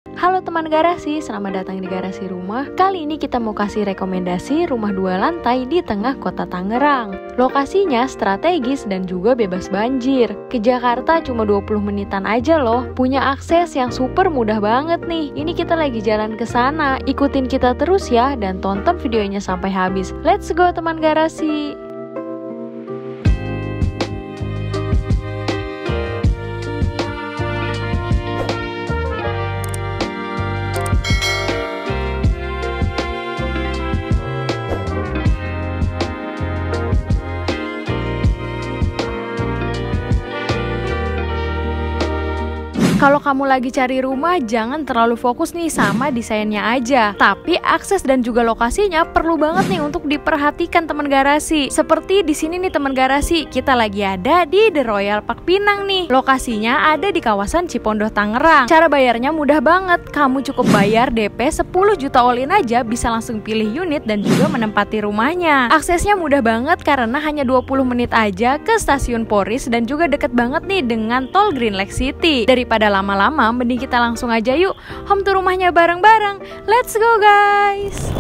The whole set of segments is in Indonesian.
Halo teman garasi, selamat datang di Garasi Rumah. Kali ini kita mau kasih rekomendasi rumah 2 lantai di tengah kota Tangerang. Lokasinya strategis dan juga bebas banjir. Ke Jakarta cuma 20 menitan aja loh. Punya akses yang super mudah banget nih. Ini kita lagi jalan ke sana. Ikutin kita terus ya dan tonton videonya sampai habis. Let's go teman garasi. Kalau kamu lagi cari rumah, jangan terlalu fokus nih sama desainnya aja. Tapi akses dan juga lokasinya perlu banget nih untuk diperhatikan teman garasi. Seperti di sini nih teman garasi, kita lagi ada di The Royal Park Pinang nih. Lokasinya ada di kawasan Cipondoh, Tangerang. Cara bayarnya mudah banget. Kamu cukup bayar DP 10 juta all in aja, bisa langsung pilih unit dan juga menempati rumahnya. Aksesnya mudah banget karena hanya 20 menit aja ke stasiun Poris dan juga deket banget nih dengan tol Green Lake City. Daripada lama-lama, mending kita langsung aja yuk home tour rumahnya bareng-bareng. Let's go guys.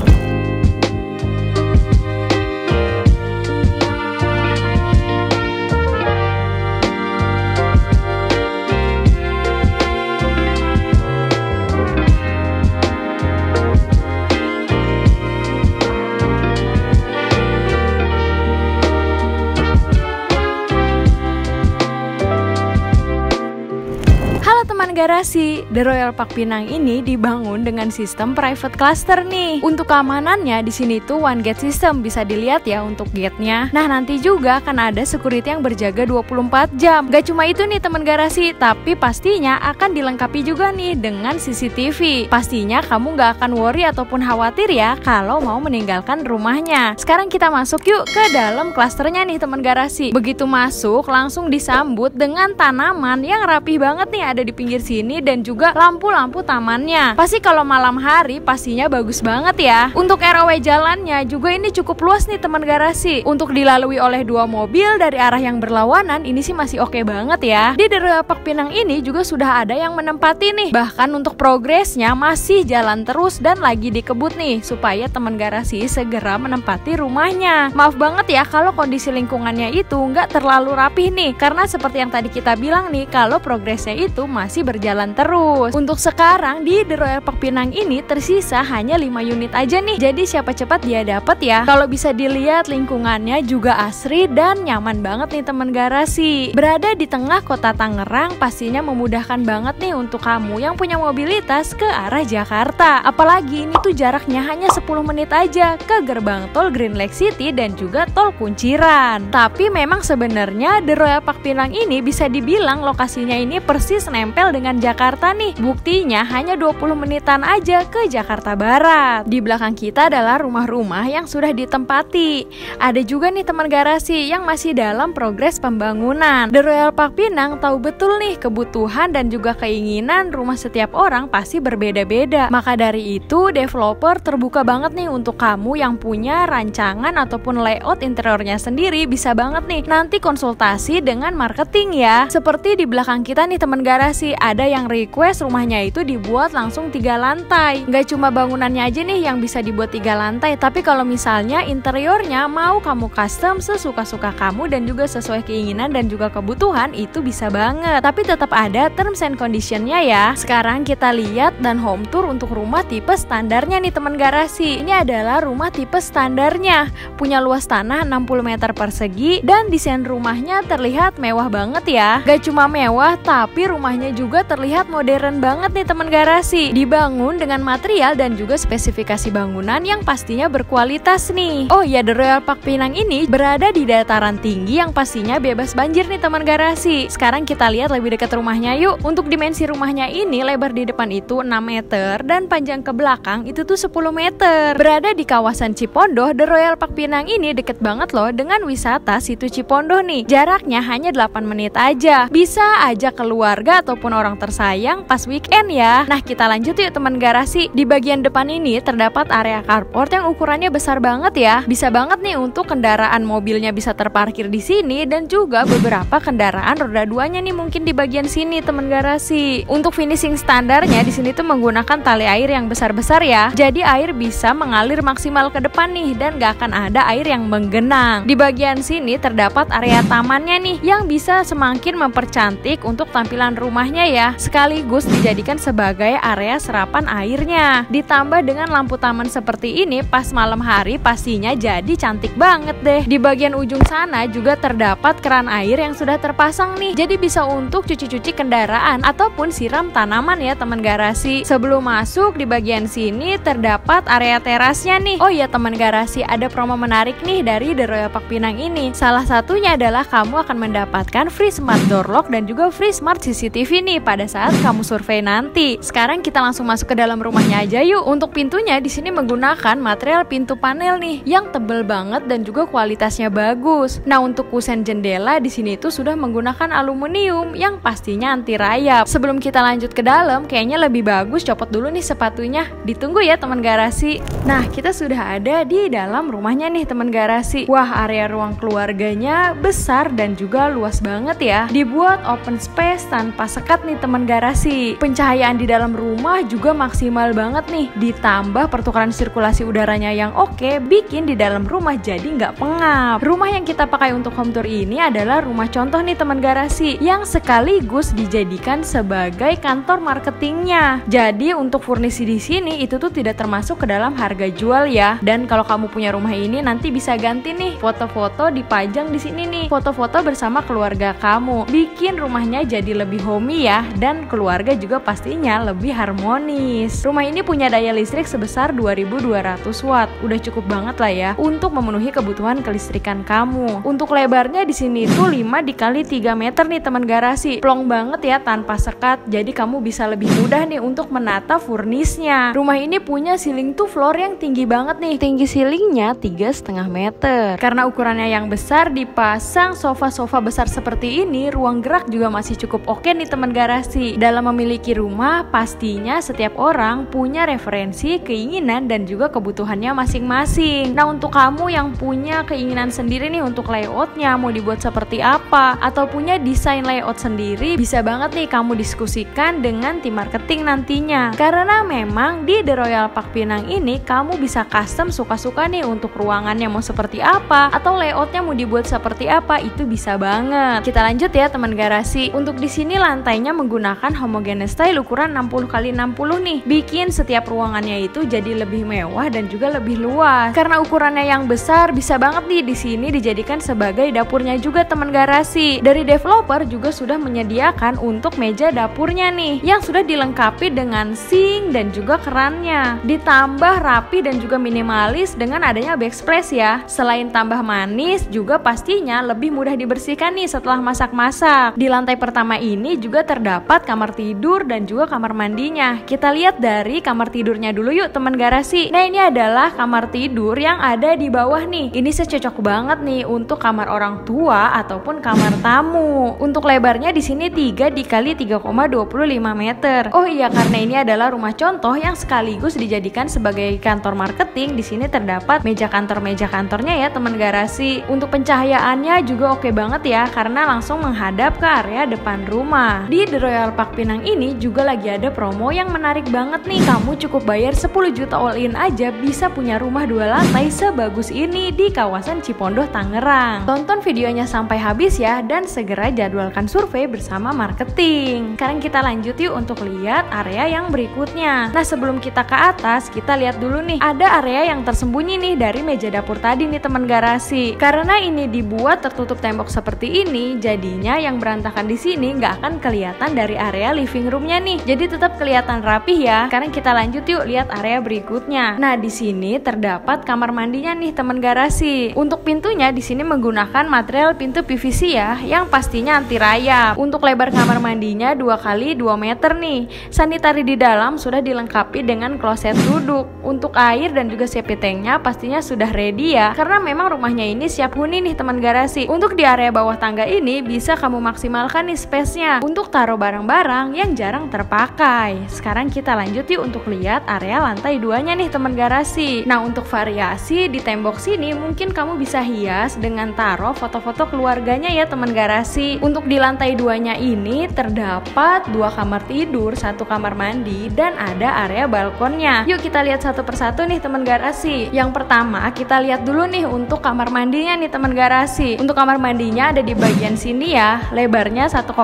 Teman garasi, The Royal Park Pinang ini dibangun dengan sistem private cluster nih. Untuk keamanannya di sini tuh one gate system, bisa dilihat ya untuk gate-nya. Nah, nanti juga akan ada security yang berjaga 24 jam. Gak cuma itu nih teman garasi, tapi pastinya akan dilengkapi juga nih dengan CCTV. Pastinya kamu gak akan worry ataupun khawatir ya kalau mau meninggalkan rumahnya. Sekarang kita masuk yuk ke dalam klasternya nih teman garasi. Begitu masuk, langsung disambut dengan tanaman yang rapih banget nih ada di pinggir sini dan juga lampu-lampu tamannya. Pasti kalau malam hari pastinya bagus banget ya. Untuk ROW jalannya juga ini cukup luas nih teman garasi. Untuk dilalui oleh 2 mobil dari arah yang berlawanan, ini sih masih oke banget ya. Di The Royal Park Pinang ini juga sudah ada yang menempati nih. Bahkan untuk progresnya masih jalan terus dan lagi dikebut nih supaya teman garasi segera menempati rumahnya. Maaf banget ya kalau kondisi lingkungannya itu nggak terlalu rapih nih, karena seperti yang tadi kita bilang nih, kalau progresnya itu masih berjalan terus. Untuk sekarang di The Royal Park Pinang ini tersisa hanya 5 unit aja nih. Jadi siapa cepat dia dapat ya. Kalau bisa dilihat lingkungannya juga asri dan nyaman banget nih teman garasi. Berada di tengah kota Tangerang pastinya memudahkan banget nih untuk kamu yang punya mobilitas ke arah Jakarta. Apalagi ini tuh jaraknya hanya 10 menit aja ke gerbang tol Green Lake City dan juga tol Kunciran. Tapi memang sebenarnya The Royal Park Pinang ini bisa dibilang lokasinya ini persis nempel dengan Jakarta nih. Buktinya hanya 20 menitan aja ke Jakarta Barat. Di belakang kita adalah rumah-rumah yang sudah ditempati. Ada juga nih teman garasi yang masih dalam progres pembangunan. The Royal Park Pinang tahu betul nih kebutuhan dan juga keinginan rumah setiap orang pasti berbeda-beda. Maka dari itu developer terbuka banget nih untuk kamu yang punya rancangan ataupun layout interiornya sendiri. Bisa banget nih nanti konsultasi dengan marketing ya. Seperti di belakang kita nih teman garasi, ada yang request rumahnya itu dibuat langsung 3 lantai. Gak cuma bangunannya aja nih yang bisa dibuat 3 lantai, tapi kalau misalnya interiornya mau kamu custom sesuka-suka kamu dan juga sesuai keinginan dan juga kebutuhan, itu bisa banget. Tapi tetap ada terms and conditionnya ya. Sekarang kita lihat dan home tour untuk rumah tipe standarnya nih teman garasi. Ini adalah rumah tipe standarnya. Punya luas tanah 60 meter persegi dan desain rumahnya terlihat mewah banget ya. Gak cuma mewah, tapi rumahnya juga terlihat modern banget nih teman garasi. Dibangun dengan material dan juga spesifikasi bangunan yang pastinya berkualitas nih. Oh ya, The Royal Park Pinang ini berada di dataran tinggi yang pastinya bebas banjir nih teman garasi. Sekarang kita lihat lebih dekat rumahnya yuk. Untuk dimensi rumahnya ini, lebar di depan itu 6 meter dan panjang ke belakang itu tuh 10 meter. Berada di kawasan Cipondoh, The Royal Park Pinang ini deket banget loh dengan wisata situ Cipondoh nih. Jaraknya hanya 8 menit aja. Bisa ajak keluarga ataupun orang tersayang pas weekend ya. Nah, kita lanjut yuk teman garasi. Di bagian depan ini terdapat area carport yang ukurannya besar banget ya. Bisa banget nih untuk kendaraan mobilnya bisa terparkir di sini, dan juga beberapa kendaraan roda 2-nya nih mungkin di bagian sini teman garasi. Untuk finishing standarnya di sini tuh menggunakan tali air yang besar-besar ya. Jadi air bisa mengalir maksimal ke depan nih, dan gak akan ada air yang menggenang. Di bagian sini terdapat area tamannya nih yang bisa semakin mempercantik untuk tampilan rumahnya ya, sekaligus dijadikan sebagai area serapan airnya. Ditambah dengan lampu taman seperti ini pas malam hari pastinya jadi cantik banget deh. Di bagian ujung sana juga terdapat keran air yang sudah terpasang nih, jadi bisa untuk cuci-cuci kendaraan ataupun siram tanaman ya teman garasi. Sebelum masuk di bagian sini terdapat area terasnya nih. Oh iya teman garasi, ada promo menarik nih dari The Royal Park Pinang ini. Salah satunya adalah kamu akan mendapatkan free smart door lock dan juga free smart CCTV nih pada saat kamu survei nanti. Sekarang kita langsung masuk ke dalam rumahnya aja yuk. Untuk pintunya di sini menggunakan material pintu panel nih yang tebel banget dan juga kualitasnya bagus. Nah, untuk kusen jendela di sini tuh sudah menggunakan aluminium yang pastinya anti rayap. Sebelum kita lanjut ke dalam, kayaknya lebih bagus copot dulu nih sepatunya. Ditunggu ya teman garasi. Nah, kita sudah ada di dalam rumahnya nih teman garasi. Wah, area ruang keluarganya besar dan juga luas banget ya. Dibuat open space tanpa sekat nih teman garasi. Pencahayaan di dalam rumah juga maksimal banget nih. Ditambah pertukaran sirkulasi udaranya yang oke, bikin di dalam rumah jadi nggak pengap. Rumah yang kita pakai untuk home tour ini adalah rumah contoh nih teman garasi, yang sekaligus dijadikan sebagai kantor marketingnya. Jadi untuk furnisi di sini itu tuh tidak termasuk ke dalam harga jual ya. Dan kalau kamu punya rumah ini nanti bisa ganti nih foto-foto dipajang di sini nih, foto-foto bersama keluarga kamu, bikin rumahnya jadi lebih homey ya, dan keluarga juga pastinya lebih harmonis. Rumah ini punya daya listrik sebesar 2200 watt. Udah cukup banget lah ya untuk memenuhi kebutuhan kelistrikan kamu. Untuk lebarnya di sini tuh 5 dikali 3 meter nih teman garasi. Plong banget ya tanpa sekat. Jadi kamu bisa lebih mudah nih untuk menata furnisnya. Rumah ini punya ceiling to floor yang tinggi banget nih. Tinggi ceilingnya 3,5 meter. Karena ukurannya yang besar, dipasang sofa-sofa besar seperti ini, ruang gerak juga masih cukup oke nih teman garasi. Dalam memiliki rumah, pastinya setiap orang punya referensi, keinginan, dan juga kebutuhannya masing-masing. Nah, untuk kamu yang punya keinginan sendiri nih untuk layoutnya mau dibuat seperti apa, atau punya desain layout sendiri, bisa banget nih kamu diskusikan dengan tim marketing nantinya. Karena memang di The Royal Park Pinang ini kamu bisa custom suka-suka nih untuk ruangannya mau seperti apa, atau layoutnya mau dibuat seperti apa, itu bisa banget. Kita lanjut ya teman garasi. Untuk di sini lantainya menggunakan homogeneous style ukuran 60x60 nih, bikin setiap ruangannya itu jadi lebih mewah dan juga lebih luas. Karena ukurannya yang besar, bisa banget nih di sini dijadikan sebagai dapurnya juga teman garasi. Dari developer juga sudah menyediakan untuk meja dapurnya nih, yang sudah dilengkapi dengan sink dan juga kerannya. Ditambah rapi dan juga minimalis dengan adanya backsplash ya. Selain tambah manis, juga pastinya lebih mudah dibersihkan nih setelah masak-masak. Di lantai pertama ini juga terdapat kamar tidur dan juga kamar mandinya. Kita lihat dari kamar tidurnya dulu yuk teman garasi. Nah, ini adalah kamar tidur yang ada di bawah nih. Ini cocok banget nih untuk kamar orang tua ataupun kamar tamu. Untuk lebarnya di sini 3 dikali 3,25 meter. Oh iya, karena ini adalah rumah contoh yang sekaligus dijadikan sebagai kantor marketing, di sini terdapat meja kantornya ya teman garasi. Untuk pencahayaannya juga oke banget ya, karena langsung menghadap ke area depan rumah. Di The Royal Park Pinang ini juga lagi ada promo yang menarik banget nih. Kamu cukup bayar 10 juta all in aja bisa punya rumah 2 lantai sebagus ini di kawasan Cipondoh, Tangerang. Tonton videonya sampai habis ya, dan segera jadwalkan survei bersama marketing. Sekarang kita lanjut yuk untuk lihat area yang berikutnya. Nah, sebelum kita ke atas, kita lihat dulu nih, ada area yang tersembunyi nih dari meja dapur tadi nih teman garasi. Karena ini dibuat tertutup tembok seperti ini, jadinya yang berantakan di sini nggak akan kelihatan dari area living roomnya nih. Jadi tetap kelihatan rapih ya. Sekarang kita lanjut yuk lihat area berikutnya. Nah, di sini terdapat kamar mandinya nih teman garasi. Untuk pintunya di sini menggunakan material pintu PVC ya, yang pastinya anti rayap. Untuk lebar kamar mandinya 2 kali 2 meter nih. Sanitari di dalam sudah dilengkapi dengan kloset duduk. Untuk air dan juga septic tanknya pastinya sudah ready ya, karena memang rumahnya ini siap huni nih teman garasi. Untuk di area bawah tangga ini bisa kamu maksimalkan nih space-nya untuk taruh barang barang-barang yang jarang terpakai. Sekarang kita lanjut yuk untuk lihat area lantai 2-nya nih teman garasi. Nah, untuk variasi di tembok sini mungkin kamu bisa hias dengan taruh foto-foto keluarganya ya teman garasi. Untuk di lantai 2-nya ini terdapat 2 kamar tidur, 1 kamar mandi, dan ada area balkonnya. Yuk kita lihat satu persatu nih teman garasi. Yang pertama kita lihat dulu nih untuk kamar mandinya nih teman garasi. Untuk kamar mandinya ada di bagian sini ya, lebarnya 1,9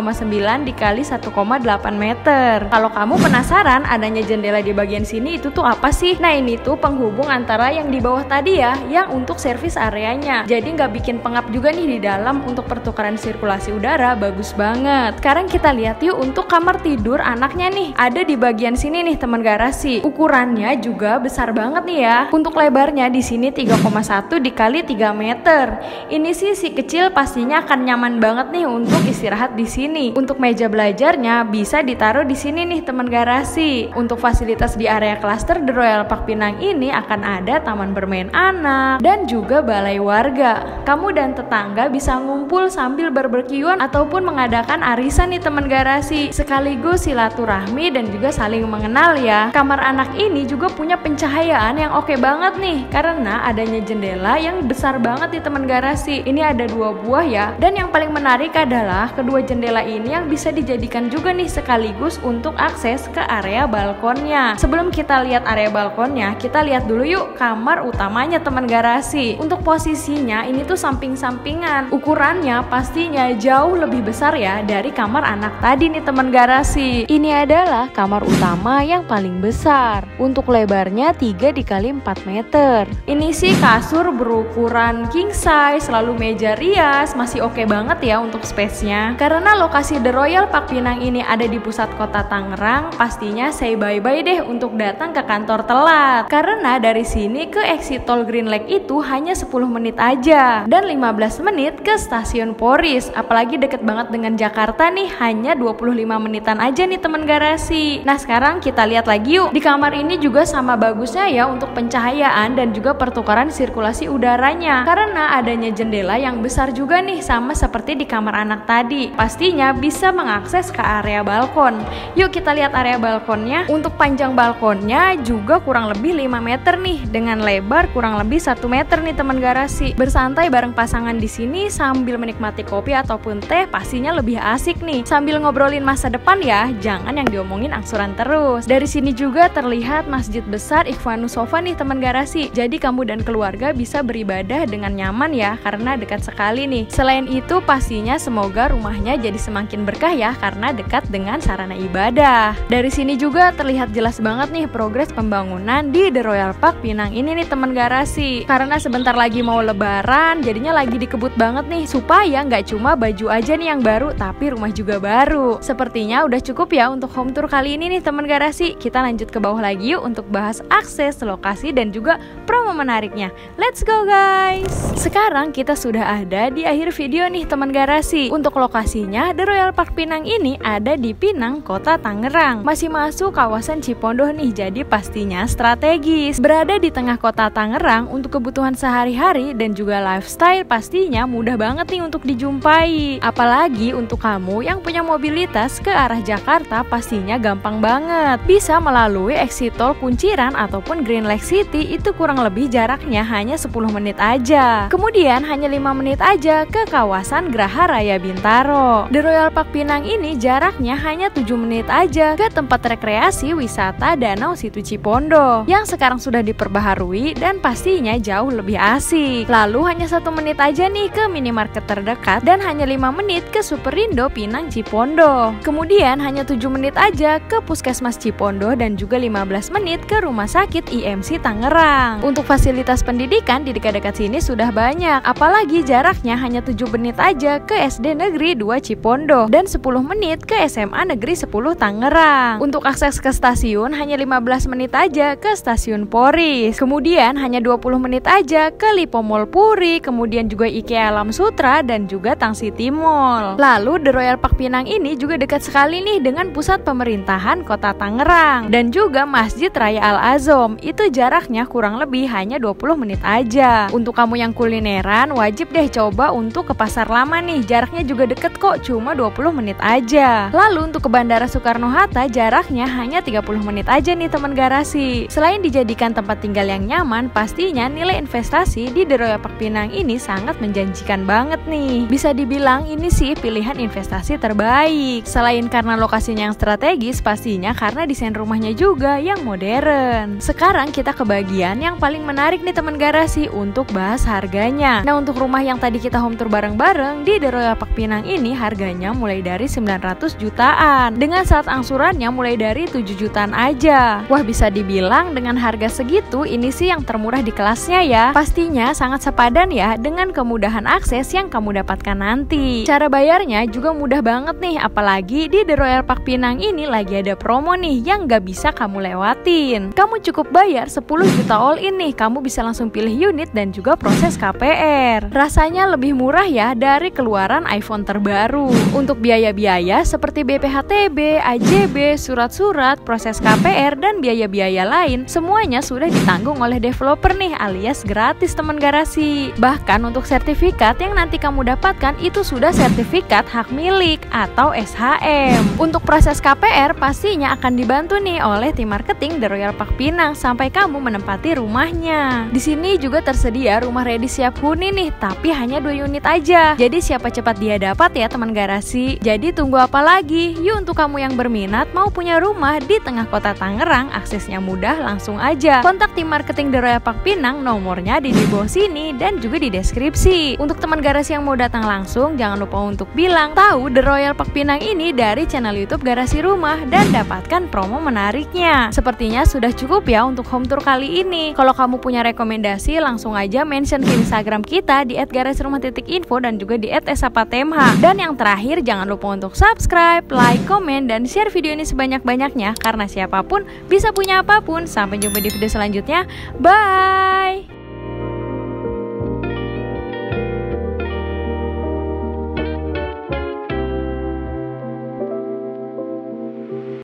dikali 1,8 meter. Kalau kamu penasaran adanya jendela di bagian sini itu tuh apa sih? Nah, ini tuh penghubung antara yang di bawah tadi ya, yang untuk servis areanya. Jadi nggak bikin pengap juga nih di dalam. Untuk pertukaran sirkulasi udara bagus banget. Sekarang kita lihat yuk untuk kamar tidur anaknya nih, ada di bagian sini nih teman garasi. Ukurannya juga besar banget nih ya. Untuk lebarnya di sini 3,1 dikali 3 meter. Ini sih si kecil pastinya akan nyaman banget nih untuk istirahat di sini. Untuk meja belajarnya bisa ditaruh di sini nih teman garasi. Untuk fasilitas di area klaster The Royal Park Pinang ini akan ada taman bermain anak dan juga balai warga. Kamu dan tetangga bisa ngumpul sambil barbekyuan ataupun mengadakan arisan nih teman garasi, sekaligus silaturahmi dan juga saling mengenal ya. Kamar anak ini juga punya pencahayaan yang oke banget nih karena adanya jendela yang besar banget di teman garasi. Ini ada 2 buah ya, dan yang paling menarik adalah kedua jendela ini yang bisa dijadikan juga nih sekaligus untuk akses ke area balkonnya. Sebelum kita lihat area balkonnya, kita lihat dulu yuk kamar utamanya teman garasi. Untuk posisinya ini tuh samping-sampingan. Ukurannya pastinya jauh lebih besar ya dari kamar anak tadi nih teman garasi. Ini adalah kamar utama yang paling besar. Untuk lebarnya 3 dikali 4 meter. Ini sih kasur berukuran king size, lalu meja rias, masih oke banget ya untuk space-nya. Karena lokasi The Royal Park Pinang ini ada di pusat kota Tangerang, pastinya say bye-bye deh untuk datang ke kantor telat. Karena dari sini ke exit tol Green Lake itu hanya 10 menit aja dan 15 menit ke stasiun Poris. Apalagi deket banget dengan Jakarta nih, hanya 25 menitan aja nih teman garasi. Nah, sekarang kita lihat lagi yuk. Di kamar ini juga sama bagusnya ya untuk pencahayaan dan juga pertukaran sirkulasi udaranya. Karena adanya jendela yang besar juga nih, sama seperti di kamar anak tadi. Pastinya bisa mengakses ke area balkon. Yuk kita lihat area balkonnya. Untuk panjang balkonnya juga kurang lebih 5 meter nih, dengan lebar kurang lebih 1 meter nih teman garasi. Bersantai bareng pasangan di sini sambil menikmati kopi ataupun teh pastinya lebih asik nih. Sambil ngobrolin masa depan ya, jangan yang diomongin angsuran terus. Dari sini juga terlihat masjid besar Ikhwanus Shofah nih teman garasi. Jadi kamu dan keluarga bisa beribadah dengan nyaman ya, karena dekat sekali nih. Selain itu pastinya semoga rumahnya jadi semakin berkah ya, karena dekat dengan sarana ibadah. Dari sini juga terlihat jelas banget nih progres pembangunan di The Royal Park Pinang ini nih teman garasi. Karena sebentar lagi mau lebaran, jadinya lagi dikebut banget nih supaya nggak cuma baju aja nih yang baru, tapi rumah juga baru. Sepertinya udah cukup ya untuk home tour kali ini nih teman garasi. Kita lanjut ke bawah lagi yuk untuk bahas akses, lokasi, dan juga promo menariknya. Let's go guys! Sekarang kita sudah ada di akhir video nih teman garasi. Untuk lokasinya, The Royal Park Pinang ini ada di Pinang, Kota Tangerang. Masih masuk kawasan Cipondoh nih, jadi pastinya strategis. Berada di tengah kota Tangerang, untuk kebutuhan sehari-hari dan juga lifestyle pastinya mudah banget nih untuk dijumpai. Apalagi untuk kamu yang punya mobilitas ke arah Jakarta, pastinya gampang banget. Bisa melalui exit tol Kunciran ataupun Green Lake City, itu kurang lebih jaraknya hanya 10 menit aja. Kemudian hanya 5 menit aja ke kawasan Graha Raya Bintaro. The Royal Park Pinang ini jaraknya hanya 7 menit aja ke tempat rekreasi wisata Danau Situ Cipondoh yang sekarang sudah diperbaharui dan pastinya jauh lebih asik. Lalu hanya 1 menit aja nih ke minimarket terdekat dan hanya 5 menit ke Superindo Pinang Cipondoh. Kemudian hanya 7 menit aja ke Puskesmas Cipondoh dan juga 15 menit ke Rumah Sakit IMC Tangerang. Untuk fasilitas pendidikan di dekat-dekat sini sudah banyak, apalagi jaraknya hanya 7 menit aja ke SD Negeri 2 Cipondoh dan 10 menit ke SMA Negeri 10 Tangerang. Untuk akses ke stasiun hanya 15 menit aja ke Stasiun Poris. Kemudian hanya 20 menit aja ke Lipo Mall Puri, kemudian juga IKEA Alam Sutra dan juga Tang City Mall. Lalu The Royal Park Pinang ini juga dekat sekali nih dengan pusat pemerintahan Kota Tangerang dan juga Masjid Raya Al Azom. Itu jaraknya kurang lebih hanya hanya 20 menit aja. Untuk kamu yang kulineran, wajib deh coba untuk ke Pasar Lama nih. Jaraknya juga deket kok, cuma 20 menit aja. Lalu untuk ke Bandara Soekarno-Hatta, jaraknya hanya 30 menit aja nih teman garasi. Selain dijadikan tempat tinggal yang nyaman, pastinya nilai investasi di The Royal Park Pinang ini sangat menjanjikan banget nih. Bisa dibilang ini sih pilihan investasi terbaik. Selain karena lokasinya yang strategis, pastinya karena desain rumahnya juga yang modern. Sekarang kita ke bagian yang paling menarik nih teman garasi untuk bahas harganya. Nah, untuk rumah yang tadi kita home tour bareng-bareng di The Royal Park Pinang ini harganya mulai dari 900 jutaan dengan saat angsurannya mulai dari 7 jutaan aja. Wah, bisa dibilang dengan harga segitu ini sih yang termurah di kelasnya ya. Pastinya sangat sepadan ya dengan kemudahan akses yang kamu dapatkan nanti. Cara bayarnya juga mudah banget nih, apalagi di The Royal Park Pinang ini lagi ada promo nih yang gak bisa kamu lewatin. Kamu cukup bayar 10 juta all in nih, kamu bisa langsung pilih unit dan juga proses KPR. Rasanya lebih murah ya dari keluaran iPhone terbaru. Untuk biaya-biaya seperti BPHTB, AJB, surat-surat, proses KPR, dan biaya-biaya lain semuanya sudah ditanggung oleh developer nih, alias gratis teman garasi. Bahkan untuk sertifikat yang nanti kamu dapatkan itu sudah sertifikat hak milik atau SHM. Untuk proses KPR pastinya akan dibantu nih oleh tim marketing The Royal Park Pinang sampai kamu menempati rumahnya. Di sini juga tersedia rumah ready siap huni nih, tapi hanya 2 unit aja. Jadi siapa cepat dia dapat ya teman garasi. Jadi tunggu apa lagi? Yuk, untuk kamu yang berminat mau punya rumah di tengah kota Tangerang, aksesnya mudah, langsung aja kontak tim marketing The Royal Park Pinang, nomornya di bawah sini dan juga di deskripsi. Untuk teman garasi yang mau datang langsung, jangan lupa untuk bilang tahu The Royal Park Pinang ini dari channel YouTube Garasi Rumah dan dapatkan promo menariknya. Sepertinya sudah cukup ya untuk home tour kali ini. Kalau kamu punya rekomendasi, langsung aja mention ke Instagram kita di @garasirumah.info dan juga di @esapatemha. Dan yang terakhir, jangan lupa untuk subscribe, like, komen, dan share video ini sebanyak-banyaknya karena siapapun bisa punya apapun. Sampai jumpa di video selanjutnya. Bye.